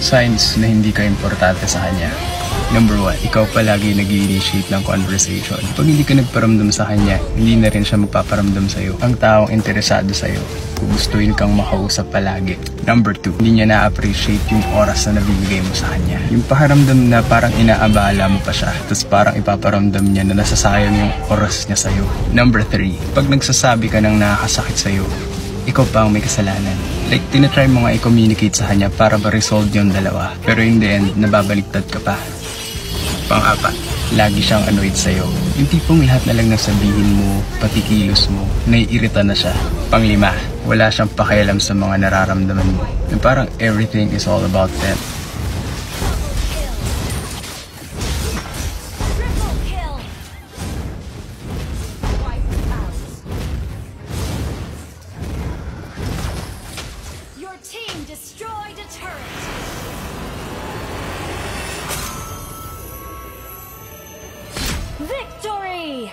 Signs na hindi ka importante sa kanya. Number 1, ikaw palagi nag-i-initiate ng conversation. Pag hindi ka nagparamdam sa kanya, hindi na rin siya magpaparamdam sa'yo. Ang taong interesado sa'yo, gugustuhin kang makausap palagi. Number 2, hindi niya na-appreciate yung oras na nabibigay mo sa kanya. Yung pakiramdam na parang inaabala mo pa siya, tapos parang ipaparamdam niya na nasasayang yung oras niya sa'yo. Number 3, pag nagsasabi ka ng nakakasakit sa'yo, ikaw pa ang may kasalanan. Like, tinatry mo nga i-communicate sa kanya para ma-resolve yung dalawa. Pero in the end, nababaliktad ka pa. Pang-4, lagi siyang annoyed sa'yo. Yung tipong lahat na lang nasabihin mo, pati kilos mo, naiirita na siya. Pang-5, wala siyang pakialam sa mga nararamdaman mo. Yung parang everything is all about them. Your team destroyed a turret. Victory!